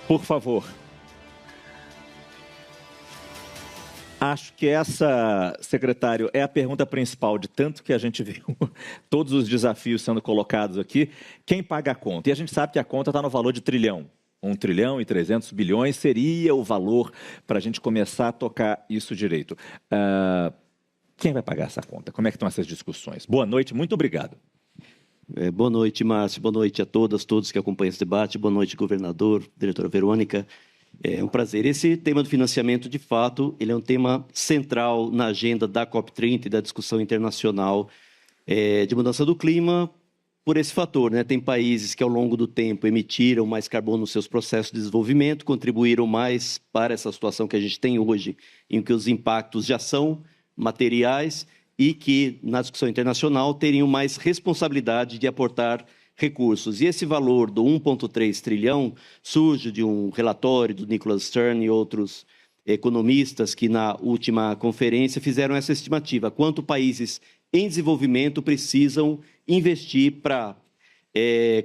Por favor. Acho que essa, secretário, é a pergunta principal de tanto que a gente viu todos os desafios sendo colocados aqui. Quem paga a conta? E a gente sabe que a conta está no valor de trilhão. 1 trilhão e 300 bilhões seria o valor para a gente começar a tocar isso direito. Quem vai pagar essa conta? Como é que estão essas discussões? Boa noite, muito obrigado. Boa noite, Márcio. Boa noite a todos que acompanham esse debate. Boa noite, governador, diretora Verônica. É um prazer. Esse tema do financiamento, de fato, ele é um tema central na agenda da COP30 e da discussão internacional de mudança do clima por esse fator, né? Tem países que, ao longo do tempo, emitiram mais carbono nos seus processos de desenvolvimento, contribuíram mais para essa situação que a gente tem hoje, em que os impactos já são materiais e que, na discussão internacional, teriam mais responsabilidade de aportar recursos. E esse valor do 1,3 trilhão surge de um relatório do Nicholas Stern e outros economistas que, na última conferência, fizeram essa estimativa. Quanto países em desenvolvimento precisam investir para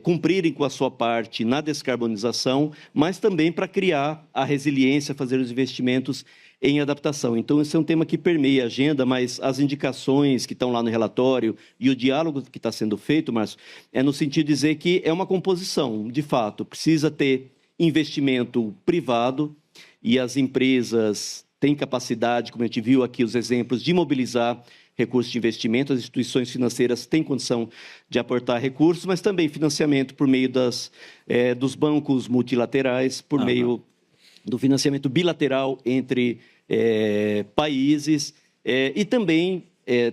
cumprirem com a sua parte na descarbonização, mas também para criar a resiliência, fazer os investimentos em adaptação. Então, esse é um tema que permeia a agenda, mas as indicações que estão lá no relatório e o diálogo que está sendo feito, Márcio, é no sentido de dizer que é uma composição, de fato, precisa ter investimento privado e as empresas têm capacidade, como a gente viu aqui os exemplos, de mobilizar recursos de investimento, as instituições financeiras têm condição de aportar recursos, mas também financiamento por meio dos bancos multilaterais, por meio do financiamento bilateral entre países e também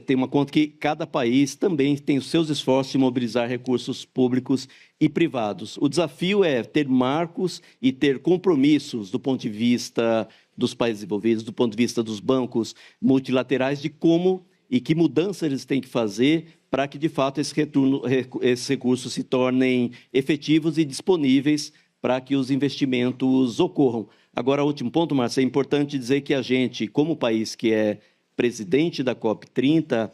tem uma conta que cada país também tem os seus esforços de mobilizar recursos públicos e privados. O desafio é ter marcos e ter compromissos do ponto de vista dos países desenvolvidos, do ponto de vista dos bancos multilaterais, de como e que mudanças eles têm que fazer para que, de fato, esses recursos se tornem efetivos e disponíveis para que os investimentos ocorram. Agora, o último ponto, Márcio, é importante dizer que a gente, como país que é presidente da COP30,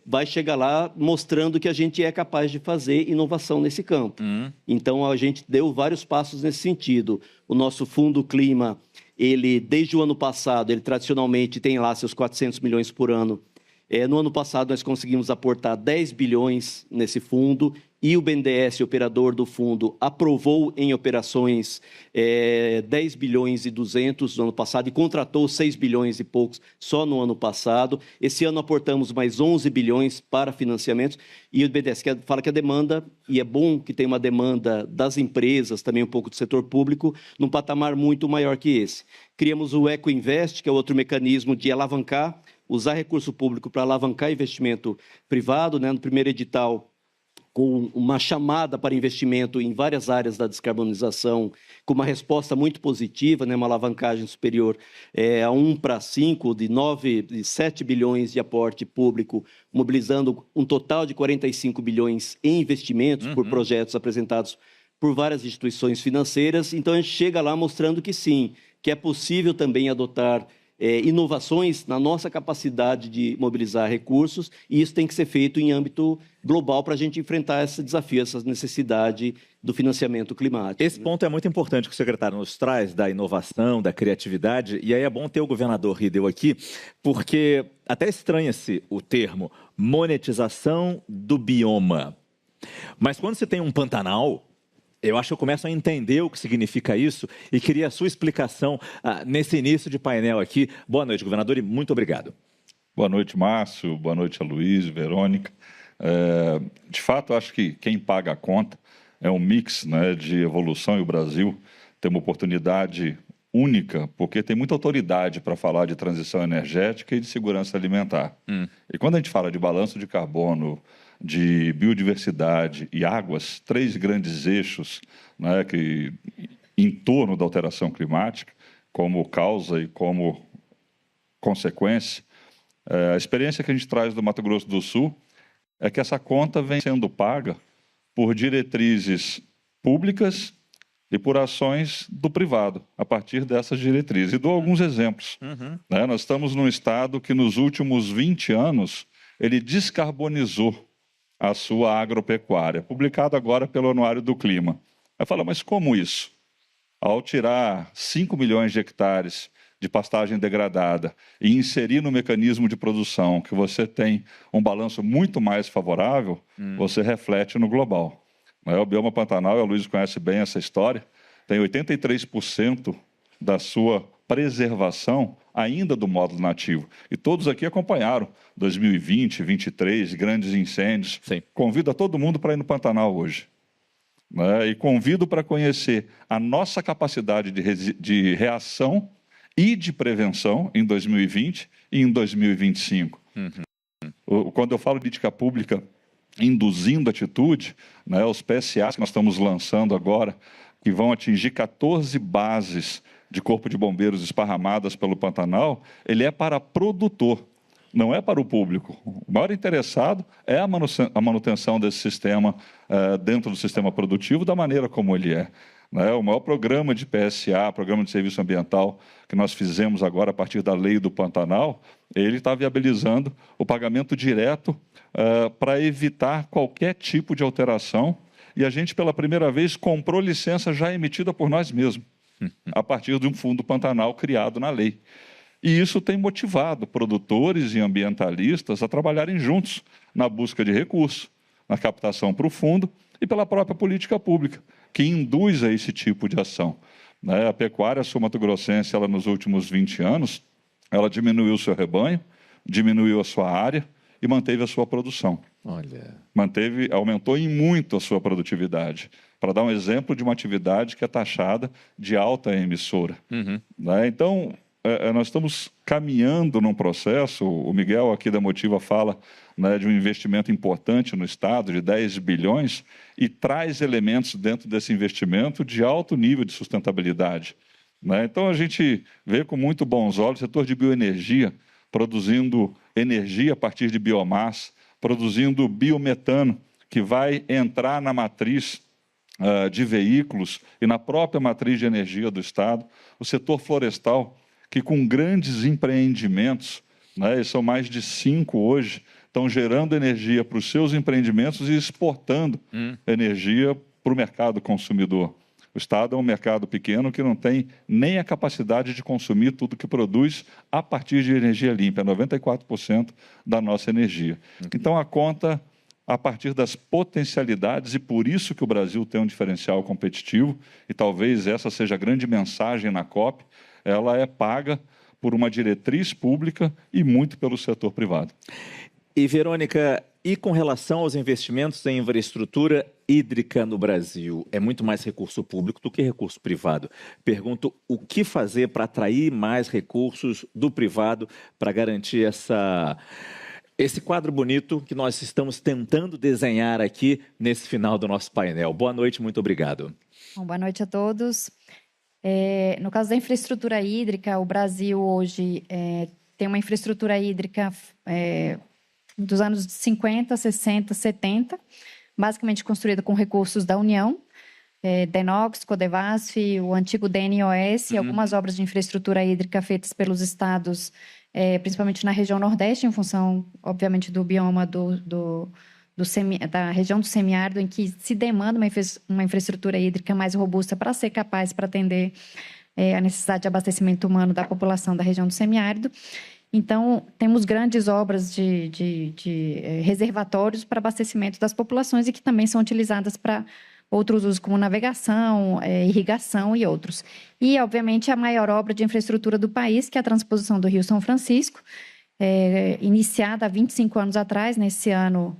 vai chegar lá mostrando que a gente é capaz de fazer inovação nesse campo. Então, a gente deu vários passos nesse sentido. O nosso Fundo Clima, ele, desde o ano passado, ele tradicionalmente tem lá seus 400 milhões por ano. No ano passado, nós conseguimos aportar 10 bilhões nesse fundo e o BNDES, operador do fundo, aprovou em operações 10 bilhões e 200 no ano passado e contratou 6 bilhões e poucos só no ano passado. Esse ano aportamos mais 11 bilhões para financiamentos e o BNDES fala que a demanda, e é bom que tenha uma demanda das empresas, também um pouco do setor público, num patamar muito maior que esse. Criamos o EcoInvest, que é outro mecanismo de alavancar, usar recurso público para alavancar investimento privado, né? No primeiro edital, com uma chamada para investimento em várias áreas da descarbonização, com uma resposta muito positiva, né? Uma alavancagem superior a 1:5, de 7 bilhões de aporte público, mobilizando um total de 45 bilhões em investimentos por projetos apresentados por várias instituições financeiras. Então, a gente chega lá mostrando que sim, que é possível também adotar inovações na nossa capacidade de mobilizar recursos, e isso tem que ser feito em âmbito global para a gente enfrentar esse desafio, essa necessidade do financiamento climático. Esse ponto é muito importante que o secretário nos traz, da inovação, da criatividade, e aí é bom ter o governador Rideu aqui, porque até estranha-se o termo monetização do bioma. Mas quando você tem um Pantanal, eu acho que eu começo a entender o que significa isso e queria a sua explicação nesse início de painel aqui. Boa noite, governador, e muito obrigado. Boa noite, Márcio. Boa noite a Luiz, Verônica. De fato, acho que quem paga a conta é um mix, né, de evolução, e o Brasil tem uma oportunidade única, porque tem muita autoridade para falar de transição energética e de segurança alimentar. E quando a gente fala de balanço de carbono, de biodiversidade e águas, 3 grandes eixos, né, que, em torno da alteração climática, como causa e como consequência, a experiência que a gente traz do Mato Grosso do Sul é que essa conta vem sendo paga por diretrizes públicas e por ações do privado, a partir dessas diretrizes. E dou alguns exemplos. Né? Nós estamos num estado que, nos últimos 20 anos, ele descarbonizou a sua agropecuária, publicado agora pelo Anuário do Clima. Aí fala, mas como isso? ao tirar 5 milhões de hectares de pastagem degradada e inserir no mecanismo de produção que você tem um balanço muito mais favorável, você reflete no global. O bioma Pantanal, e a Luiz conhece bem essa história, tem 83% da sua preservação ainda do módulo nativo. E todos aqui acompanharam 2020, 2023, grandes incêndios. Sim. Convido a todo mundo para ir no Pantanal hoje. E convido para conhecer a nossa capacidade de reação e de prevenção em 2020 e em 2025. Quando eu falo de política pública induzindo atitude, os PSAs que nós estamos lançando agora, que vão atingir 14 bases de corpo de bombeiros esparramadas pelo Pantanal, ele é para produtor, não é para o público. O maior interessado é a manutenção desse sistema dentro do sistema produtivo da maneira como ele é. O maior programa de PSA, Programa de Serviço Ambiental, que nós fizemos agora a partir da Lei do Pantanal, ele está viabilizando o pagamento direto para evitar qualquer tipo de alteração. E a gente, pela primeira vez, comprou licença já emitida por nós mesmos, a partir de um fundo Pantanal criado na lei. E isso tem motivado produtores e ambientalistas a trabalharem juntos na busca de recursos, na captação para o fundo e pela própria política pública, que induz a esse tipo de ação. A pecuária sul-mato-grossense, ela, nos últimos 20 anos, ela diminuiu o seu rebanho, diminuiu a sua área e manteve a sua produção. Olha. Aumentou em muito a sua produtividade. Para dar um exemplo de uma atividade que é taxada de alta emissora. Então, nós estamos caminhando num processo, o Miguel aqui da Motiva fala de um investimento importante no Estado, de 10 bilhões, e traz elementos dentro desse investimento de alto nível de sustentabilidade. Então, a gente vê com muito bons olhos o setor de bioenergia, produzindo energia a partir de biomassa, produzindo biometano, que vai entrar na matriz de veículos e na própria matriz de energia do Estado. O setor florestal, que com grandes empreendimentos, e são mais de 5 hoje, estão gerando energia para os seus empreendimentos e exportando energia para o mercado consumidor. O Estado é um mercado pequeno que não tem nem a capacidade de consumir tudo que produz a partir de energia limpa, é 94% da nossa energia. Então, a conta, a partir das potencialidades, e por isso que o Brasil tem um diferencial competitivo, e talvez essa seja a grande mensagem na COP, ela é paga por uma diretriz pública e muito pelo setor privado. E, Verônica, e com relação aos investimentos em infraestrutura hídrica no Brasil, é muito mais recurso público do que recurso privado. Pergunto, o que fazer para atrair mais recursos do privado para garantir esse quadro bonito que nós estamos tentando desenhar aqui nesse final do nosso painel. Boa noite, muito obrigado. Bom, boa noite a todos. No caso da infraestrutura hídrica, o Brasil hoje tem uma infraestrutura hídrica dos anos 50, 60, 70, basicamente construída com recursos da União, DENOX, Codevasf, o antigo DNOS, e algumas obras de infraestrutura hídrica feitas pelos estados, principalmente na região Nordeste, em função, obviamente, do bioma da região do semiárido, em que se demanda uma infraestrutura hídrica mais robusta para ser capaz para atender a necessidade de abastecimento humano da população da região do semiárido. Então, temos grandes obras de reservatórios para abastecimento das populações e que também são utilizadas para outros usos, como navegação, irrigação e outros. E, obviamente, a maior obra de infraestrutura do país, que é a transposição do Rio São Francisco, iniciada há 25 anos atrás. Nesse ano,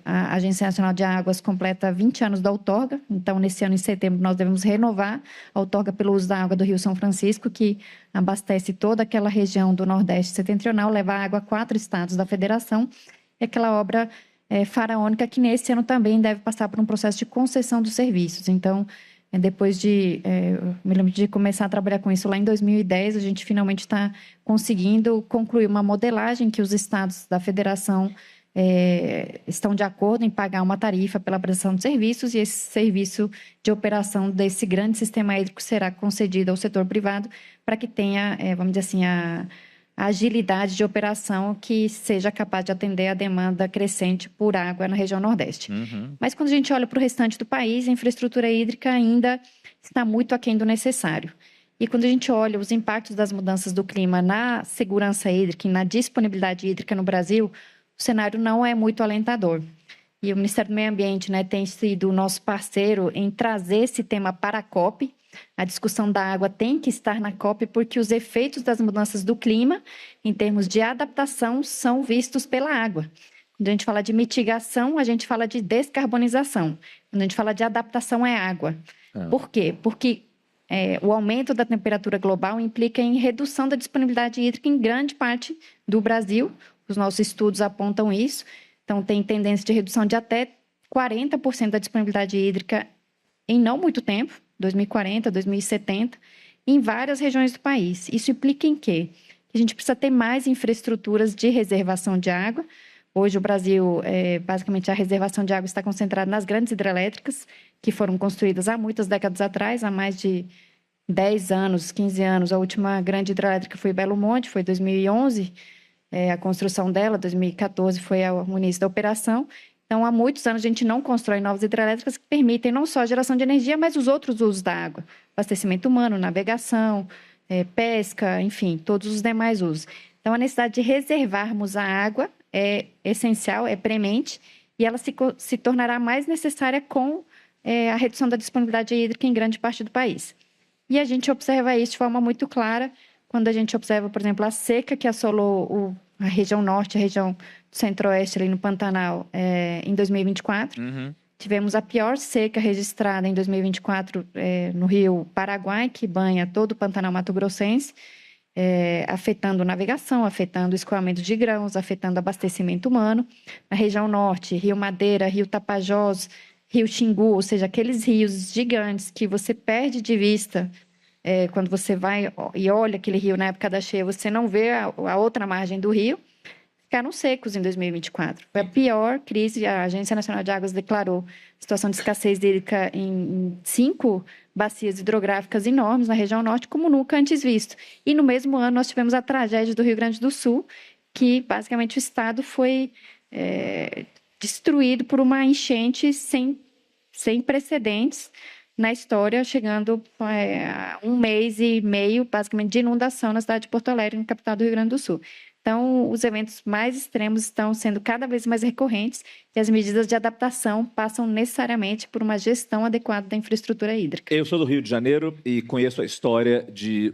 a Agência Nacional de Águas completa 20 anos da outorga. Então, nesse ano, em setembro, nós devemos renovar a outorga pelo uso da água do Rio São Francisco, que abastece toda aquela região do Nordeste setentrional, leva água a 4 estados da federação. É aquela obra faraônica que, nesse ano, também deve passar por um processo de concessão dos serviços. Então, depois me lembro de começar a trabalhar com isso lá em 2010, a gente finalmente está conseguindo concluir uma modelagem que os estados da federação estão de acordo em pagar uma tarifa pela prestação de serviços, e esse serviço de operação desse grande sistema hídrico será concedido ao setor privado para que tenha, vamos dizer assim, agilidade de operação que seja capaz de atender a demanda crescente por água na região Nordeste. Mas quando a gente olha para o restante do país, a infraestrutura hídrica ainda está muito aquém do necessário. E quando a gente olha os impactos das mudanças do clima na segurança hídrica e na disponibilidade hídrica no Brasil, o cenário não é muito alentador. E o Ministério do Meio Ambiente, né, tem sido o nosso parceiro em trazer esse tema para a COP. A discussão da água tem que estar na COP porque os efeitos das mudanças do clima, em termos de adaptação, são vistos pela água. Quando a gente fala de mitigação, a gente fala de descarbonização. Quando a gente fala de adaptação, é água. Por quê? Porque o aumento da temperatura global implica em redução da disponibilidade hídrica em grande parte do Brasil. Os nossos estudos apontam isso. Então, tem tendência de redução de até 40% da disponibilidade hídrica em não muito tempo, 2040, 2070, em várias regiões do país. Isso implica em quê? Que a gente precisa ter mais infraestruturas de reservação de água. Hoje, o Brasil, basicamente, a reservação de água está concentrada nas grandes hidrelétricas, que foram construídas há muitas décadas atrás, há mais de 10 anos, 15 anos. A última grande hidrelétrica foi Belo Monte, foi em 2011, a construção dela, 2014 foi o início da operação. Então, há muitos anos a gente não constrói novas hidrelétricas que permitem não só a geração de energia, mas os outros usos da água. Abastecimento humano, navegação, pesca, enfim, todos os demais usos. Então, a necessidade de reservarmos a água é essencial, é premente, e ela se tornará mais necessária com a redução da disponibilidade hídrica em grande parte do país. E a gente observa isso de forma muito clara quando a gente observa, por exemplo, a seca que assolou a região norte, a região do centro-oeste, ali no Pantanal, em 2024. Tivemos a pior seca registrada em 2024 no rio Paraguai, que banha todo o Pantanal mato-grossense, afetando navegação, afetando o escoamento de grãos, afetando abastecimento humano. Na região norte, Rio Madeira, Rio Tapajós, Rio Xingu, ou seja, aqueles rios gigantes que você perde de vista quando você vai e olha aquele rio na época da cheia, você não vê a outra margem do rio, ficaram secos em 2024. Foi a pior crise, a Agência Nacional de Águas declarou situação de escassez hídrica em 5 bacias hidrográficas enormes na região norte, como nunca antes visto. E no mesmo ano nós tivemos a tragédia do Rio Grande do Sul, que basicamente o estado foi destruído por uma enchente sem precedentes na história, chegando a 1 mês e meio, basicamente, de inundação na cidade de Porto Alegre, na capital do Rio Grande do Sul. Então, os eventos mais extremos estão sendo cada vez mais recorrentes e as medidas de adaptação passam necessariamente por uma gestão adequada da infraestrutura hídrica. Eu sou do Rio de Janeiro e conheço a história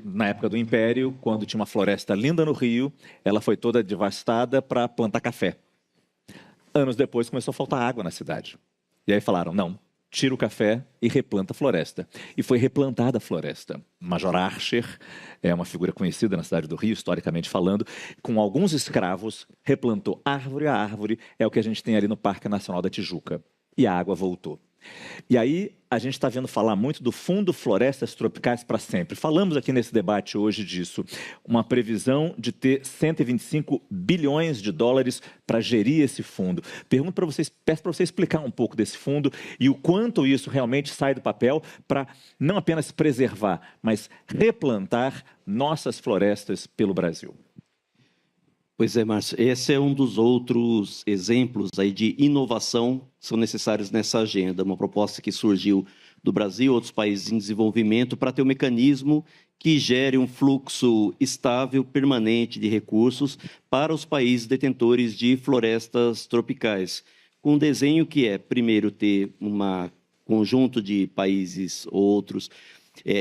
na época do Império, quando tinha uma floresta linda no Rio, ela foi toda devastada para plantar café. Anos depois começou a faltar água na cidade. E aí falaram, não, tira o café e replanta a floresta. E foi replantada a floresta. Major Archer é uma figura conhecida na cidade do Rio, historicamente falando, com alguns escravos, replantou árvore a árvore, é o que a gente tem ali no Parque Nacional da Tijuca. E a água voltou. E aí a gente está vendo falar muito do Fundo Florestas Tropicais para Sempre. Falamos aqui nesse debate hoje disso. Uma previsão de ter 125 bilhões de dólares para gerir esse fundo. Peço para você explicar um pouco desse fundo e o quanto isso realmente sai do papel para não apenas preservar, mas replantar nossas florestas pelo Brasil. Pois é, Márcio, esse é um dos outros exemplos aí de inovação que são necessários nessa agenda, uma proposta que surgiu do Brasil, outros países em desenvolvimento, para ter um mecanismo que gere um fluxo estável, permanente de recursos para os países detentores de florestas tropicais, com um desenho que é, primeiro, ter um conjunto de países outros,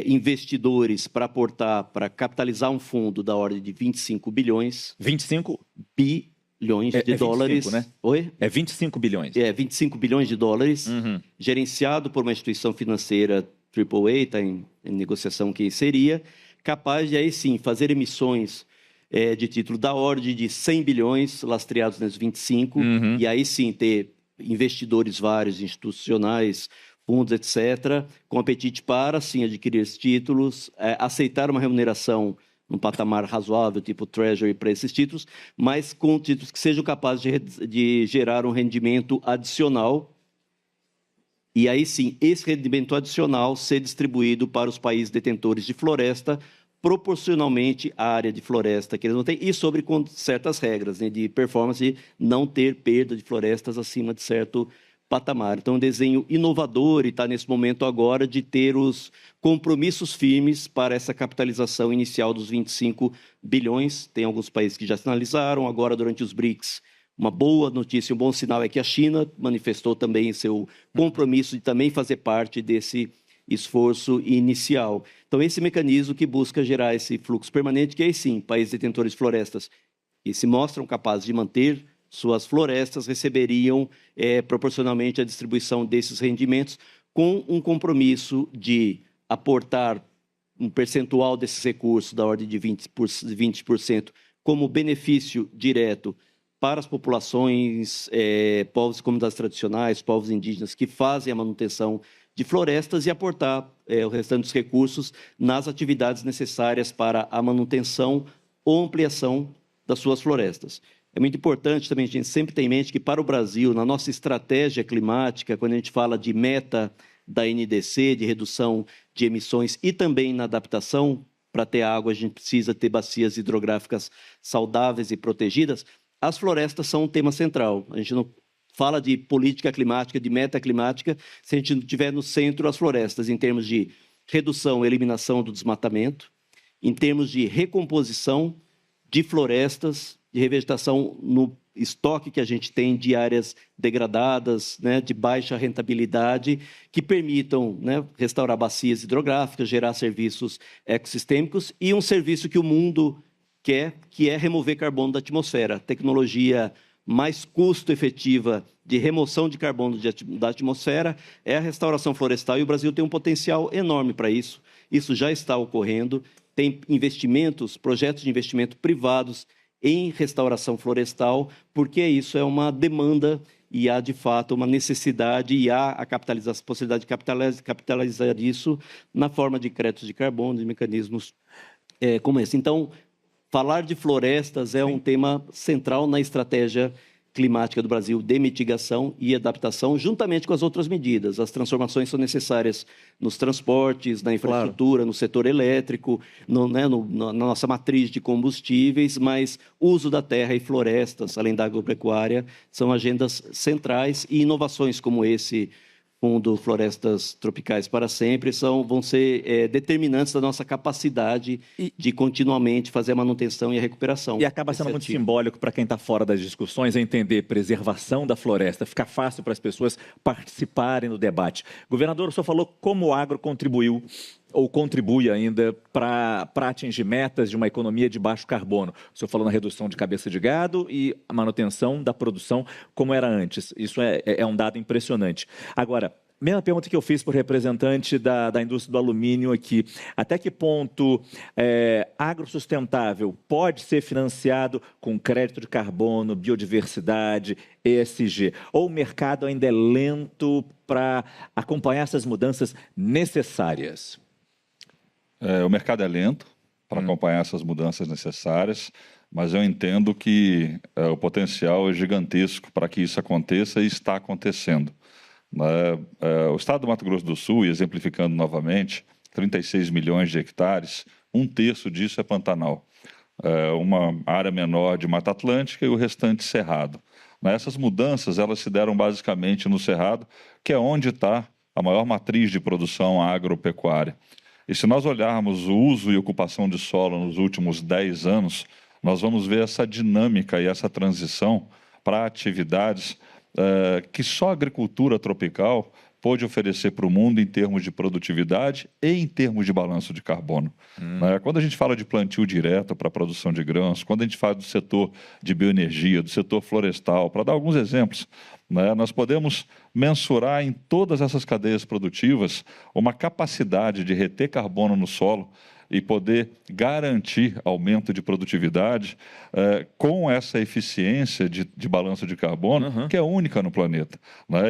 investidores para aportar, para capitalizar um fundo da ordem de 25 bilhões. 25? Bilhões de dólares. 25, né? Oi? É 25 bilhões. 25 bilhões de dólares, gerenciado por uma instituição financeira AAA, está em negociação quem seria, capaz de, aí sim, fazer emissões de título da ordem de 100 bilhões, lastreados nesses 25, e aí sim ter investidores vários, institucionais, fundos, etc., com apetite para, sim, adquirir esses títulos, aceitar uma remuneração num patamar razoável, tipo Treasury, para esses títulos, mas com títulos que sejam capazes de gerar um rendimento adicional. E aí, sim, esse rendimento adicional ser distribuído para os países detentores de floresta proporcionalmente à área de floresta que eles não têm, e sobre com certas regras, né, de performance, não ter perda de florestas acima de certo patamar. Então, um desenho inovador e está nesse momento agora de ter os compromissos firmes para essa capitalização inicial dos 25 bilhões. Tem alguns países que já sinalizaram, agora durante os BRICS. Uma boa notícia, um bom sinal é que a China manifestou também seu compromisso de também fazer parte desse esforço inicial. Então, esse mecanismo que busca gerar esse fluxo permanente, que aí sim, países detentores de florestas que se mostram capazes de manter suas florestas receberiam proporcionalmente a distribuição desses rendimentos com um compromisso de aportar um percentual desses recursos da ordem de 20% como benefício direto para as populações, povos e comunidades tradicionais, povos indígenas que fazem a manutenção de florestas e aportar o restante dos recursos nas atividades necessárias para a manutenção ou ampliação das suas florestas. É muito importante também, a gente sempre tem em mente que para o Brasil, na nossa estratégia climática, quando a gente fala de meta da NDC, de redução de emissões e também na adaptação, para ter água a gente precisa ter bacias hidrográficas saudáveis e protegidas, as florestas são um tema central. A gente não fala de política climática, de meta climática, se a gente não tiver no centro as florestas, em termos de redução e eliminação do desmatamento, em termos de recomposição de florestas, de revegetação no estoque que a gente tem de áreas degradadas, né, de baixa rentabilidade, que permitam, né, restaurar bacias hidrográficas, gerar serviços ecossistêmicos e um serviço que o mundo quer, que é remover carbono da atmosfera. A tecnologia mais custo-efetiva de remoção de carbono da atmosfera é a restauração florestal, e o Brasil tem um potencial enorme para isso. Isso já está ocorrendo, tem investimentos, projetos de investimento privados em restauração florestal, porque isso é uma demanda e há, de fato, uma necessidade e há a possibilidade de capitalizar isso na forma de créditos de carbono, de mecanismos como esse. Então, falar de florestas é um tema central na estratégia climática do Brasil de mitigação e adaptação, juntamente com as outras medidas. As transformações são necessárias nos transportes, na infraestrutura, no setor elétrico, na nossa matriz de combustíveis, mas uso da terra e florestas, além da agropecuária, são agendas centrais, e inovações como esse Fundo Florestas Tropicais para Sempre vão ser determinantes da nossa capacidade de continuamente fazer a manutenção e a recuperação. E acaba sendo muito simbólico para quem está fora das discussões entender preservação da floresta, fica fácil para as pessoas participarem do debate. Governador, o senhor falou como o agro contribuiu ou contribui ainda para atingir metas de uma economia de baixo carbono. O senhor falou na redução de cabeça de gado e a manutenção da produção como era antes. Isso é um dado impressionante. Agora, mesma pergunta que eu fiz para o representante da indústria do alumínio aqui. Até que ponto agrosustentável pode ser financiado com crédito de carbono, biodiversidade, ESG? Ou o mercado ainda é lento para acompanhar essas mudanças necessárias? O mercado é lento para acompanhar essas mudanças necessárias, mas eu entendo que o potencial é gigantesco para que isso aconteça e está acontecendo. O estado do Mato Grosso do Sul, e exemplificando novamente, 36 milhões de hectares, 1/3 disso é Pantanal. Uma área menor de Mata Atlântica e o restante Cerrado. Essas mudanças elas se deram basicamente no Cerrado, que é onde está a maior matriz de produção agropecuária. E se nós olharmos o uso e ocupação de solo nos últimos 10 anos, nós vamos ver essa dinâmica e essa transição para atividades que só a agricultura tropical pôde oferecer para o mundo em termos de produtividade e em termos de balanço de carbono. Quando a gente fala de plantio direto para a produção de grãos, quando a gente fala do setor de bioenergia, do setor florestal, para dar alguns exemplos, nós podemos mensurar em todas essas cadeias produtivas uma capacidade de reter carbono no solo e poder garantir aumento de produtividade com essa eficiência de balanço de carbono, que é única no planeta.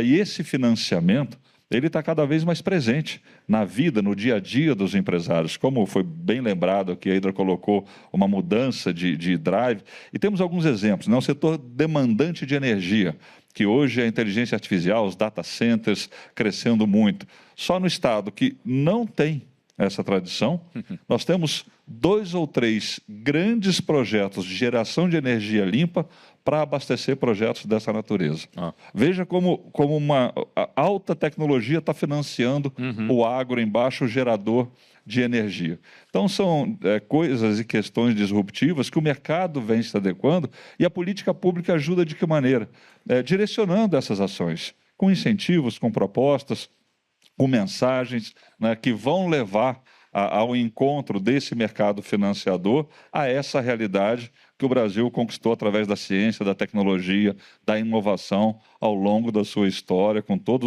E esse financiamento ele está cada vez mais presente na vida, no dia a dia dos empresários. Como foi bem lembrado que a Hydra colocou uma mudança de drive. E temos alguns exemplos. O setor demandante de energia, que hoje é a inteligência artificial, os data centers crescendo muito. Só no estado que não tem essa tradição. Nós temos 2 ou 3 grandes projetos de geração de energia limpa para abastecer projetos dessa natureza. Veja como uma alta tecnologia está financiando o agro embaixo, o gerador de energia. Então, são coisas e questões disruptivas que o mercado vem se adequando e a política pública ajuda de que maneira? Direcionando essas ações, com incentivos, com propostas, com mensagens, né, que vão levar ao encontro desse mercado financiador a essa realidade que o Brasil conquistou através da ciência, da tecnologia, da inovação ao longo da sua história, com toda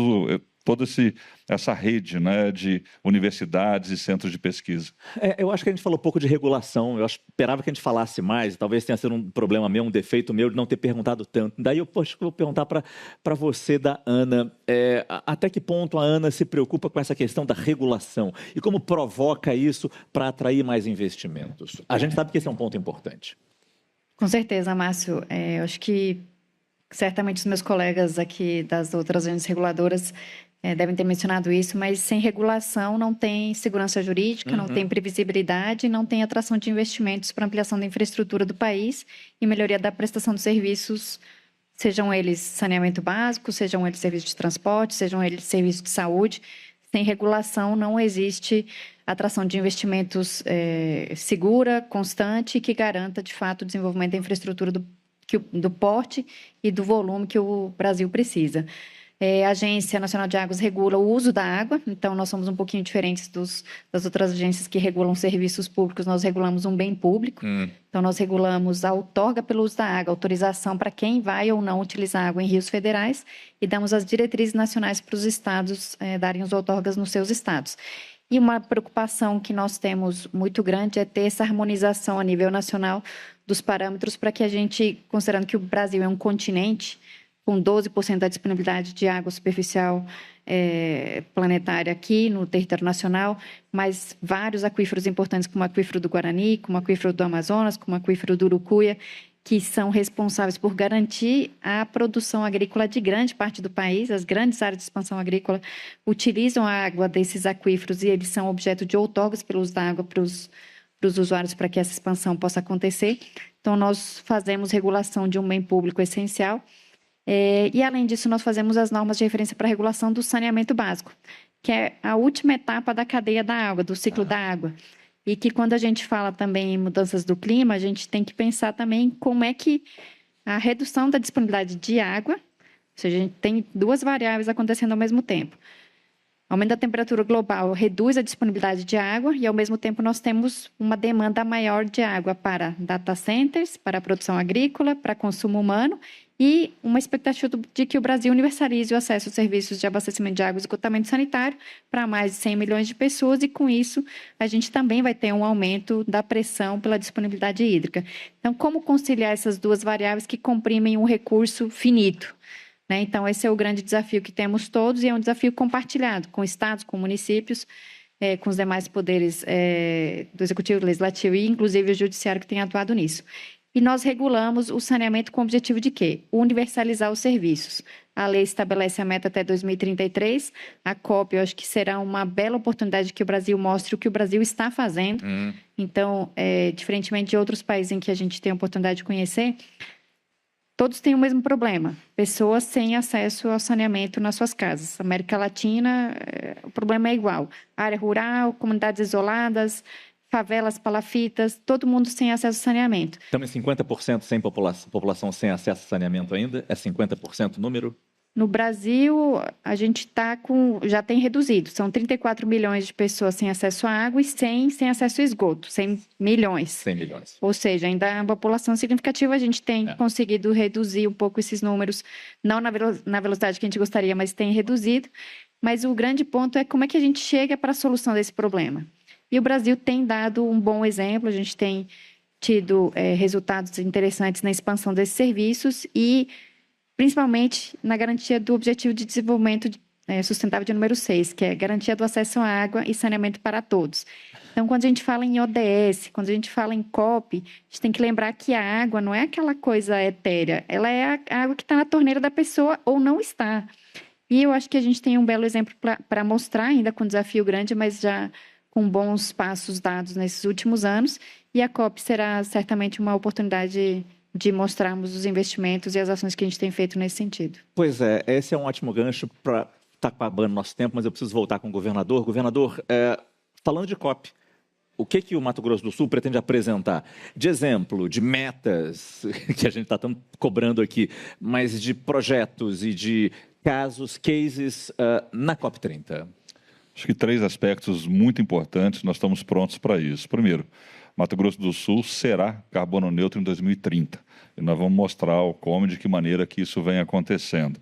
essa rede, né, de universidades e centros de pesquisa. Eu acho que a gente falou pouco de regulação, eu esperava que a gente falasse mais, talvez tenha sido um problema meu, um defeito meu de não ter perguntado tanto. Daí eu vou perguntar para você, da Ana, até que ponto a Ana se preocupa com essa questão da regulação e como provoca isso para atrair mais investimentos? A gente sabe que esse é um ponto importante. Com certeza, Márcio. Eu acho que certamente os meus colegas aqui das outras agências reguladoras devem ter mencionado isso, mas sem regulação não tem segurança jurídica, não tem previsibilidade, não tem atração de investimentos para ampliação da infraestrutura do país e melhoria da prestação de serviços, sejam eles saneamento básico, sejam eles serviços de transporte, sejam eles serviços de saúde. Sem regulação não existe atração de investimentos segura, constante e que garanta, de fato, o desenvolvimento da infraestrutura do porte e do volume que o Brasil precisa. A Agência Nacional de Águas regula o uso da água, então nós somos um pouquinho diferentes das outras agências que regulam serviços públicos, nós regulamos um bem público. Então nós regulamos a outorga pelo uso da água, autorização para quem vai ou não utilizar água em rios federais e damos as diretrizes nacionais para os estados darem as outorgas nos seus estados. E uma preocupação que nós temos muito grande é ter essa harmonização a nível nacional dos parâmetros para que a gente, considerando que o Brasil é um continente, com 12% da disponibilidade de água superficial planetária aqui no território nacional, mas vários aquíferos importantes, como o aquífero do Guarani, como o aquífero do Amazonas, como o aquífero do Urucuia, que são responsáveis por garantir a produção agrícola de grande parte do país. As grandes áreas de expansão agrícola utilizam a água desses aquíferos e eles são objeto de outorgas pelo uso da água para os usuários para que essa expansão possa acontecer. Então, nós fazemos regulação de um bem público essencial. E, além disso, nós fazemos as normas de referência para a regulação do saneamento básico, que é a última etapa da cadeia da água, do ciclo da água. E que, quando a gente fala também em mudanças do clima, a gente tem que pensar também como é que a redução da disponibilidade de água, ou seja, a gente tem 2 variáveis acontecendo ao mesmo tempo. O aumento da temperatura global reduz a disponibilidade de água e, ao mesmo tempo, nós temos uma demanda maior de água para data centers, para a produção agrícola, para consumo humano e uma expectativa de que o Brasil universalize o acesso aos serviços de abastecimento de água e esgotamento sanitário para mais de 100 milhões de pessoas e, com isso, a gente também vai ter um aumento da pressão pela disponibilidade hídrica. Então, como conciliar essas 2 variáveis que comprimem um recurso finito? Então, esse é o grande desafio que temos todos e é um desafio compartilhado com estados, com municípios, com os demais poderes do Executivo, do Legislativo e, inclusive, o Judiciário que tem atuado nisso. E nós regulamos o saneamento com o objetivo de quê? Universalizar os serviços. A lei estabelece a meta até 2033. A COP, eu acho que será uma bela oportunidade que o Brasil mostre o que o Brasil está fazendo. Então, diferentemente de outros países em que a gente tem a oportunidade de conhecer, todos têm o mesmo problema, pessoas sem acesso ao saneamento nas suas casas. América Latina, o problema é igual. Área rural, comunidades isoladas, favelas, palafitas, todo mundo sem acesso ao saneamento. Estamos em 50% sem população sem acesso ao saneamento ainda? É 50% o número? No Brasil, a gente já tem reduzido. São 34 milhões de pessoas sem acesso à água e 100 sem acesso a esgoto. 100 milhões. 100 milhões. Ou seja, ainda é uma população significativa. A gente tem conseguido reduzir um pouco esses números, não na velocidade que a gente gostaria, mas tem reduzido. Mas o grande ponto é como é que a gente chega para a solução desse problema. E o Brasil tem dado um bom exemplo. A gente tem tido resultados interessantes na expansão desses serviços e principalmente na garantia do Objetivo de Desenvolvimento Sustentável de número 6, que é garantia do acesso à água e saneamento para todos. Então, quando a gente fala em ODS, quando a gente fala em COP, a gente tem que lembrar que a água não é aquela coisa etérea, ela é a água que está na torneira da pessoa ou não está. E eu acho que a gente tem um belo exemplo para mostrar, ainda com um desafio grande, mas já com bons passos dados nesses últimos anos, e a COP será certamente uma oportunidade de mostrarmos os investimentos e as ações que a gente tem feito nesse sentido. Pois é, esse é um ótimo gancho para... Está acabando nosso tempo, mas eu preciso voltar com o governador. Governador, falando de COP, o que o Mato Grosso do Sul pretende apresentar? De exemplo, de metas, que a gente está tanto cobrando aqui, mas de projetos e de casos, cases na COP30? Acho que 3 aspectos muito importantes, nós estamos prontos para isso. Primeiro, Mato Grosso do Sul será carbono neutro em 2030. E nós vamos mostrar como, de que maneira que isso vem acontecendo.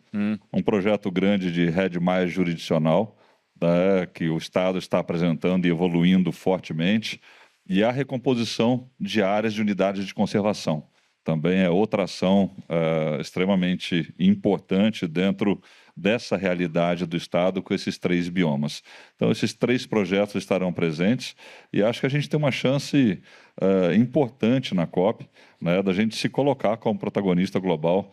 Um projeto grande de rede mais jurisdicional, né, que o Estado está apresentando e evoluindo fortemente, e a recomposição de áreas de unidades de conservação. Também é outra ação extremamente importante dentro dessa realidade do Estado com esses 3 biomas. Então, esses 3 projetos estarão presentes e acho que a gente tem uma chance importante na COP, né, da gente se colocar como protagonista global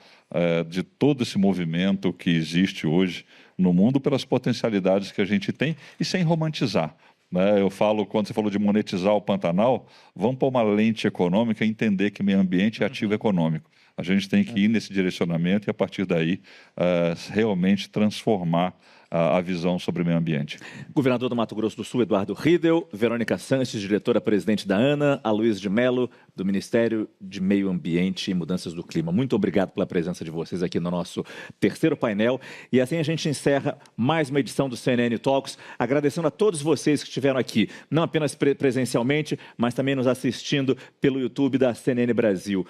de todo esse movimento que existe hoje no mundo pelas potencialidades que a gente tem e sem romantizar. Eu falo, quando você falou de monetizar o Pantanal, vamos pôr uma lente econômica e entender que meio ambiente é ativo econômico. A gente tem que ir nesse direcionamento e, a partir daí, realmente transformar a visão sobre o meio ambiente. Governador do Mato Grosso do Sul, Eduardo Riedel, Verônica Sanches, diretora-presidente da ANA, Aloysio de Mello, do Ministério de Meio Ambiente e Mudanças do Clima. Muito obrigado pela presença de vocês aqui no nosso terceiro painel. E assim a gente encerra mais uma edição do CNN Talks, agradecendo a todos vocês que estiveram aqui, não apenas presencialmente, mas também nos assistindo pelo YouTube da CNN Brasil.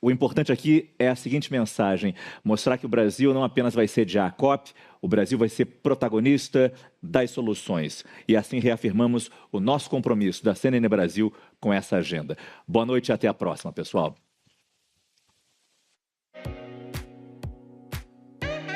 O importante aqui é a seguinte mensagem: mostrar que o Brasil não apenas vai sediar a COP, o Brasil vai ser protagonista das soluções. E assim reafirmamos o nosso compromisso da CNN Brasil com essa agenda. Boa noite e até a próxima, pessoal.